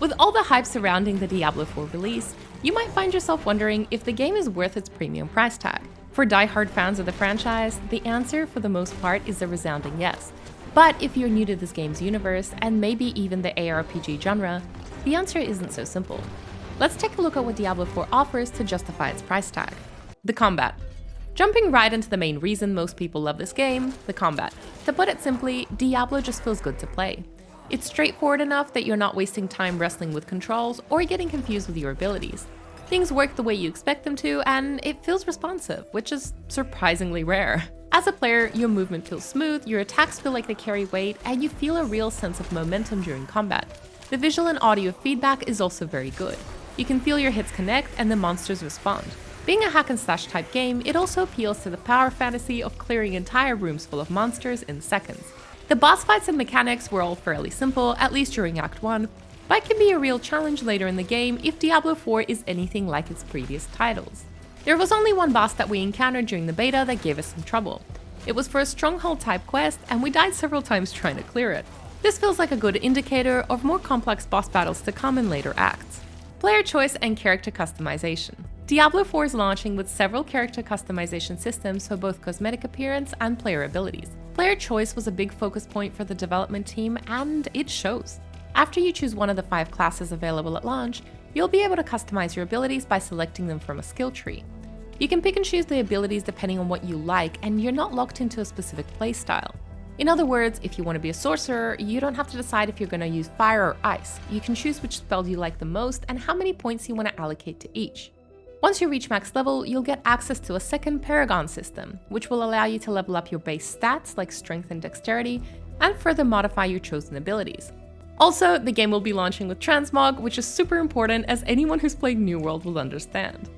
With all the hype surrounding the Diablo IV release, you might find yourself wondering if the game is worth its premium price tag. For die-hard fans of the franchise, the answer for the most part is a resounding yes. But if you're new to this game's universe, and maybe even the ARPG genre, the answer isn't so simple. Let's take a look at what Diablo IV offers to justify its price tag. The combat. Jumping right into the main reason most people love this game, the combat. To put it simply, Diablo just feels good to play. It's straightforward enough that you're not wasting time wrestling with controls or getting confused with your abilities. Things work the way you expect them to, and it feels responsive, which is surprisingly rare. As a player, your movement feels smooth, your attacks feel like they carry weight, and you feel a real sense of momentum during combat. The visual and audio feedback is also very good. You can feel your hits connect and the monsters respond. Being a hack and slash type game, it also appeals to the power fantasy of clearing entire rooms full of monsters in seconds. The boss fights and mechanics were all fairly simple, at least during Act 1, but can be a real challenge later in the game if Diablo IV is anything like its previous titles. There was only one boss that we encountered during the beta that gave us some trouble. It was for a stronghold type quest, and we died several times trying to clear it. This feels like a good indicator of more complex boss battles to come in later acts. Player choice and character customization. Diablo IV is launching with several character customization systems for both cosmetic appearance and player abilities. Player choice was a big focus point for the development team, and it shows. After you choose one of the 5 classes available at launch, you'll be able to customize your abilities by selecting them from a skill tree. You can pick and choose the abilities depending on what you like, and you're not locked into a specific playstyle. In other words, if you want to be a sorcerer, you don't have to decide if you're going to use fire or ice. You can choose which spell you like the most and how many points you want to allocate to each. Once you reach max level, you'll get access to a second Paragon system, which will allow you to level up your base stats like strength and dexterity, and further modify your chosen abilities. Also, the game will be launching with transmog, which is super important, as anyone who's played New World will understand.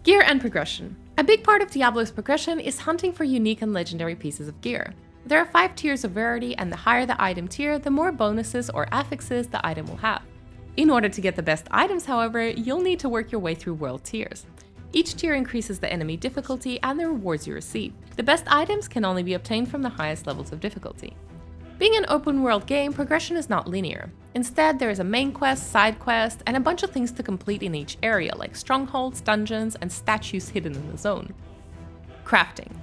Gear and progression. A big part of Diablo's progression is hunting for unique and legendary pieces of gear. There are 5 tiers of rarity, and the higher the item tier, the more bonuses or affixes the item will have. In order to get the best items, however, you'll need to work your way through world tiers. Each tier increases the enemy difficulty and the rewards you receive. The best items can only be obtained from the highest levels of difficulty. Being an open world game, progression is not linear. Instead, there is a main quest, side quest, and a bunch of things to complete in each area, like strongholds, dungeons, and statues hidden in the zone. Crafting.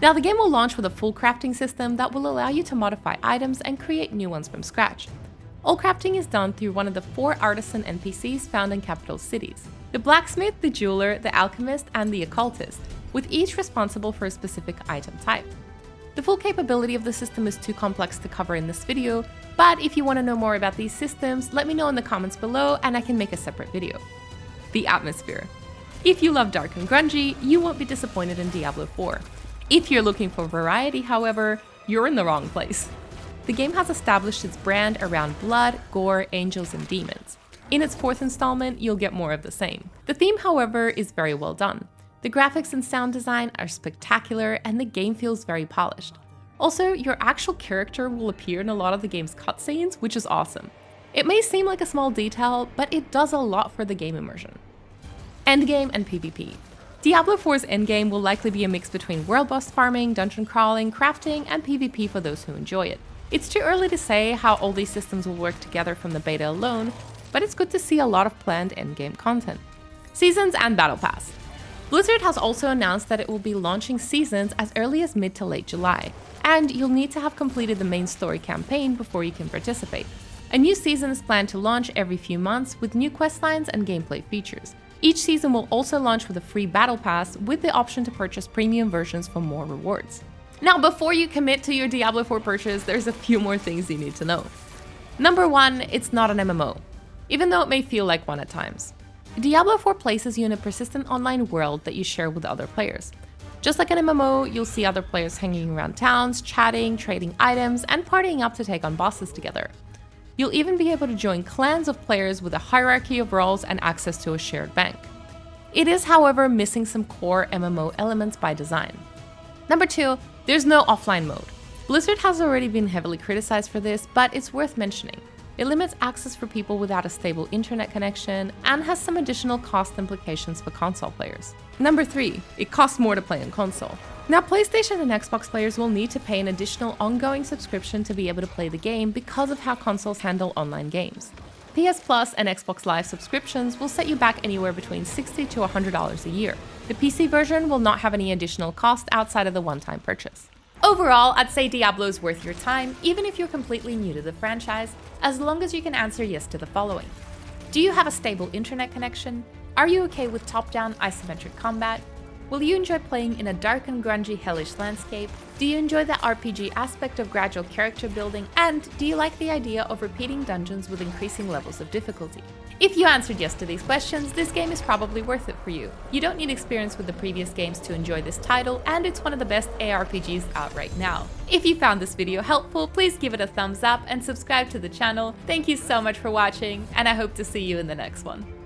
Now, the game will launch with a full crafting system that will allow you to modify items and create new ones from scratch. All crafting is done through one of the 4 artisan NPCs found in capital cities: the blacksmith, the jeweler, the alchemist, and the occultist, with each responsible for a specific item type. The full capability of the system is too complex to cover in this video, but if you want to know more about these systems, let me know in the comments below and I can make a separate video. The atmosphere. If you love dark and grungy, you won't be disappointed in Diablo IV. If you're looking for variety, however, you're in the wrong place. The game has established its brand around blood, gore, angels, and demons. In its 4th installment, you'll get more of the same. The theme, however, is very well done. The graphics and sound design are spectacular, and the game feels very polished. Also, your actual character will appear in a lot of the game's cutscenes, which is awesome. It may seem like a small detail, but it does a lot for the game immersion. Endgame and PvP. Diablo 4's endgame will likely be a mix between world boss farming, dungeon crawling, crafting, and PvP for those who enjoy it. It's too early to say how all these systems will work together from the beta alone, but it's good to see a lot of planned endgame content. Seasons and Battle Pass. Blizzard has also announced that it will be launching Seasons as early as mid to late July, and you'll need to have completed the main story campaign before you can participate. A new season is planned to launch every few months with new questlines and gameplay features. Each season will also launch with a free Battle Pass with the option to purchase premium versions for more rewards. Now, before you commit to your Diablo 4 purchase, there's a few more things you need to know. Number 1, it's not an MMO, even though it may feel like one at times. Diablo 4 places you in a persistent online world that you share with other players. Just like an MMO, you'll see other players hanging around towns, chatting, trading items, and partying up to take on bosses together. You'll even be able to join clans of players with a hierarchy of roles and access to a shared bank. It is, however, missing some core MMO elements by design. Number 2, there's no offline mode. Blizzard has already been heavily criticized for this, but it's worth mentioning. It limits access for people without a stable internet connection and has some additional cost implications for console players. Number 3. It costs more to play on console. Now, PlayStation and Xbox players will need to pay an additional ongoing subscription to be able to play the game because of how consoles handle online games. PS Plus and Xbox Live subscriptions will set you back anywhere between $60 to $100 a year. The PC version will not have any additional cost outside of the one-time purchase. Overall, I'd say Diablo is worth your time, even if you're completely new to the franchise, as long as you can answer yes to the following. Do you have a stable internet connection? Are you okay with top-down isometric combat? Will you enjoy playing in a dark and grungy hellish landscape? Do you enjoy the RPG aspect of gradual character building? And do you like the idea of repeating dungeons with increasing levels of difficulty? If you answered yes to these questions, this game is probably worth it for you. You don't need experience with the previous games to enjoy this title, and it's one of the best ARPGs out right now. If you found this video helpful, please give it a thumbs up and subscribe to the channel. Thank you so much for watching, and I hope to see you in the next one.